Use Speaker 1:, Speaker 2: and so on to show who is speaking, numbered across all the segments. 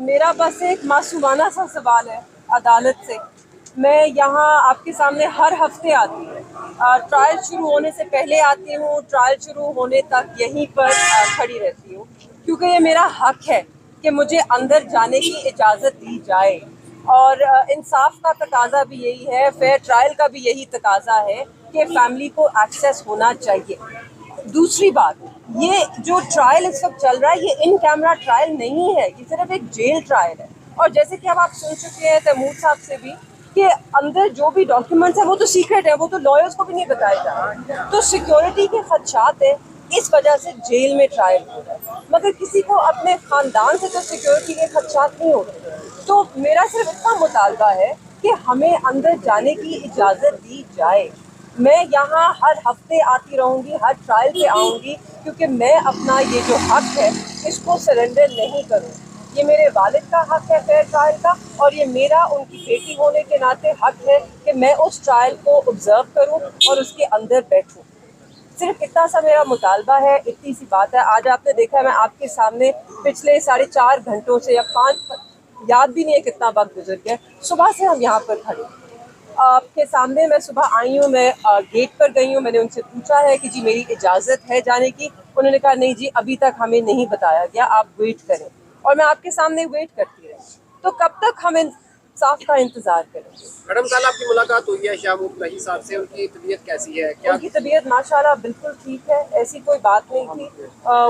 Speaker 1: मेरा बस एक मासूमाना सा सवाल है अदालत से। मैं यहाँ आपके सामने हर हफ्ते आती हूँ, ट्रायल शुरू होने से पहले आती हूँ, ट्रायल शुरू होने तक यहीं पर खड़ी रहती हूँ, क्योंकि ये मेरा हक है कि मुझे अंदर जाने की इजाज़त दी जाए। और इंसाफ का तकाजा भी यही है, फेयर ट्रायल का भी यही तकाजा है कि फैमिली को एक्सेस होना चाहिए। दूसरी बात, ये जो ट्रायल इस वक्त चल रहा है, ये इन कैमरा ट्रायल नहीं है, ये सिर्फ एक जेल ट्रायल है। और जैसे कि अब आप सुन चुके हैं तैमूर साहब से भी कि अंदर जो भी डॉक्यूमेंट्स हैं वो तो सीक्रेट है, वो तो लॉयर्स को भी नहीं बताया जा रहा। तो सिक्योरिटी के खदशात है, इस वजह से जेल में ट्रायल हो रहा है, मगर किसी को अपने खानदान से तो सिक्योरिटी के खदशात नहीं होते। तो मेरा सिर्फ इतना मुतालबा है कि हमें अंदर जाने की इजाज़त दी जाए। मैं यहाँ हर हफ्ते आती रहूँगी, हर ट्रायल पे आऊँगी, क्योंकि मैं अपना ये जो हक है इसको सरेंडर नहीं करूँ। ये मेरे वालिद का हक है फेयर ट्रायल का, और ये मेरा उनकी बेटी होने के नाते हक है कि मैं उस ट्रायल को ऑब्जर्व करूँ और उसके अंदर बैठूँ। सिर्फ इतना सा मेरा मुतालबा है, इतनी सी बात है। आज आपने देखा है मैं आपके सामने पिछले 4.5 घंटों से या 5, याद भी नहीं है कितना वक्त गुजर गया, सुबह से हम यहाँ पर खड़े आपके सामने। मैं सुबह आई हूँ, मैं गेट पर गई हूँ, मैंने उनसे पूछा है कि जी मेरी इजाज़त है जाने की। उन्होंने कहा नहीं जी अभी तक हमें नहीं बताया गया, आप वेट करें। और मैं आपके सामने वेट करती रही। तो कब तक हम इंसाफ का इंतज़ार करेंगे?
Speaker 2: मैडम, कल आपकी मुलाकात हुई है शाह मुफ्ती साहब से, उनकी तबीयत कैसी है? क्या
Speaker 1: उनकी तबीयत माशाल्लाह बिल्कुल ठीक है, ऐसी कोई बात नहीं थी।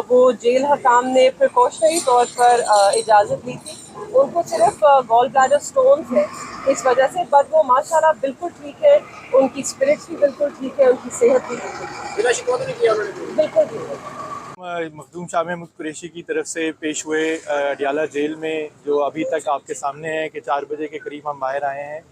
Speaker 1: वो जेल हकाम ने प्रिकॉशनरी तौर पर इजाज़त ली थी। उनको सिर्फ गॉल ब्लैडर स्टोन्स है, इस वजह से, बट वो माशाल्लाह बिल्कुल ठीक है। उनकी स्पिरिट्स भी बिल्कुल ठीक है, उनकी सेहत भी बिल्कुल ठीक
Speaker 2: बिना शिकवा तो नहीं किया उन्होंने?
Speaker 1: है, बिल्कुल ठीक है।
Speaker 3: मखदूम शाह महमूद कुरैशी की तरफ से पेश हुए अडियाला जेल में, जो अभी तक आपके सामने है कि 4 बजे के करीब हम बाहर आए हैं।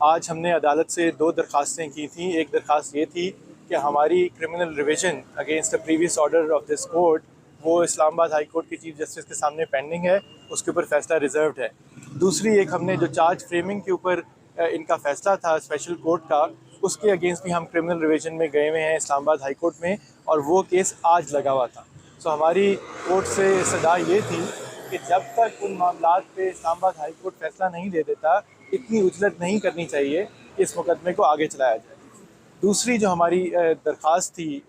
Speaker 3: आज हमने अदालत से 2 दरख्वास्तें की थी। एक दरख्वास्त ये थी कि हमारी criminal revision against the previous order of this court वो इस्लामाबाद हाई कोर्ट की चीफ जस्टिस के सामने पेंडिंग है, उसके ऊपर फ़ैसला रिजर्व्ड है। दूसरी एक हमने जो चार्ज फ्रेमिंग के ऊपर इनका फ़ैसला था स्पेशल कोर्ट का, उसके अगेंस्ट भी हम क्रिमिनल रिविजन में गए हुए हैं इस्लामाबाद हाई कोर्ट में, और वो केस आज लगा हुआ था। सो हमारी कोर्ट से सदा ये थी कि जब तक उन मामलात पे इस्लामाबाद हाई कोर्ट फैसला नहीं दे देता, इतनी उजलत नहीं करनी चाहिए कि इस मुकदमे को आगे चलाया जाए। दूसरी जो हमारी दरख्वास्त थी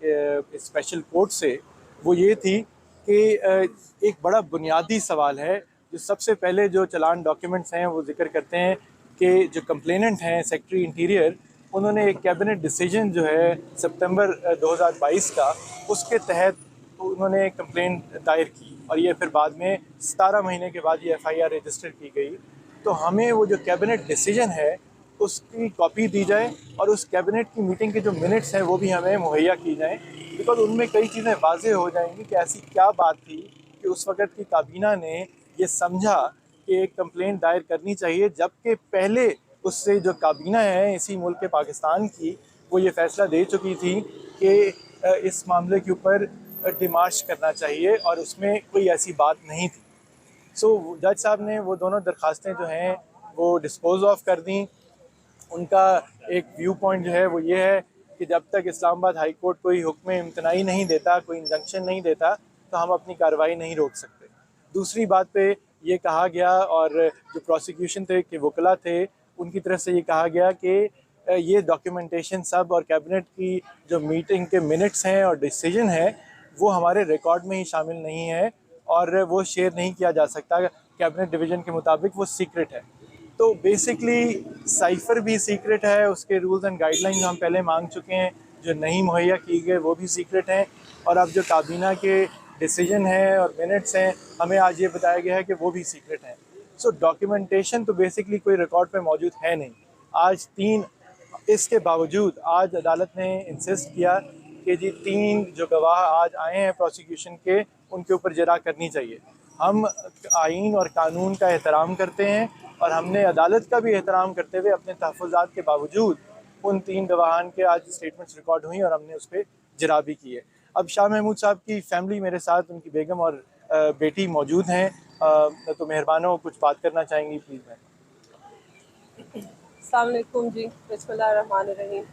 Speaker 3: स्पेशल कोर्ट से, वो ये थी कि एक बड़ा बुनियादी सवाल है। जो सबसे पहले जो चलान डॉक्यूमेंट्स हैं वो जिक्र करते हैं कि जो कंप्लेनेंट हैं सेक्रेटरी इंटीरियर, उन्होंने एक कैबिनेट डिसीजन जो है सितंबर 2022 का, उसके तहत उन्होंने कंप्लेंट दायर की, और ये फिर बाद में 17 महीने के बाद ये एफआईआर रजिस्टर की गई। तो हमें वो जो कैबिनेट डिसीजन है उसकी कॉपी दी जाए, और उस कैबिनेट की मीटिंग के जो मिनट्स हैं वो भी हमें मुहैया की जाएँ, बिकॉज उनमें कई चीज़ें वाज़ेह हो जाएंगी कि ऐसी क्या बात थी कि उस वक़्त की काबीना ने ये समझा कि एक कंप्लेंट दायर करनी चाहिए, जबकि पहले उससे जो काबीना है इसी मुल्क के पाकिस्तान की, वो ये फ़ैसला दे चुकी थी कि इस मामले के ऊपर डिमार्च करना चाहिए, और उसमें कोई ऐसी बात नहीं थी। सो जज साहब ने वो दोनों दरख्वास्तें जो हैं वो डिस्पोज ऑफ कर दी। उनका एक व्यू पॉइंट जो है वो ये है कि जब तक इस्लामाबाद हाई कोर्ट कोई हुक्म इम्तनाई नहीं देता, कोई इंजंक्शन नहीं देता, तो हम अपनी कार्रवाई नहीं रोक सकते। दूसरी बात पे ये कहा गया, और जो प्रोसिक्यूशन थे के वकला थे, उनकी तरफ से ये कहा गया कि ये डॉक्यूमेंटेशन सब और कैबिनेट की जो मीटिंग के मिनट्स हैं और डिसीजन है वो हमारे रिकॉर्ड में ही शामिल नहीं है, और वो शेयर नहीं किया जा सकता। कैबिनेट डिवीज़न के मुताबिक वो सीक्रेट है। तो बेसिकली साइफ़र भी सीक्रेट है, उसके रूल्स एंड गाइडलाइन हम पहले मांग चुके हैं, जो नहीं मुहैया की गए वो भी सीक्रेट हैं, और अब जो काबीना के डिसीजन हैं और मिनट्स हैं, हमें आज ये बताया गया है कि वो भी सीक्रेट हैं। सो डॉक्यूमेंटेशन तो बेसिकली कोई रिकॉर्ड पे मौजूद है नहीं। आज 3, इसके बावजूद आज अदालत ने इंसिस्ट किया कि जी 3 जो गवाह आज आए हैं प्रोसिक्यूशन के, उनके ऊपर जरा करनी चाहिए। हम आइन और कानून का एहतराम करते हैं, और हमने अदालत का भी एहतराम करते हुए अपने तहफ़्फ़ुज़ात के बावजूद उन 3 गवाहान के आज स्टेटमेंट्स रिकॉर्ड हुई, और हमने उस पर जरा भी की है। अब शाह महमूद साहब की फैमिली मेरे साथ, उनकी बेगम और बेटी मौजूद हैं, तो मेहरबानों कुछ बात करना चाहेंगी प्लीज़। मैं
Speaker 1: अस्सलाम वालेकुम जी, बिस्मिल्लाहिर्रहमानिर्रहीम।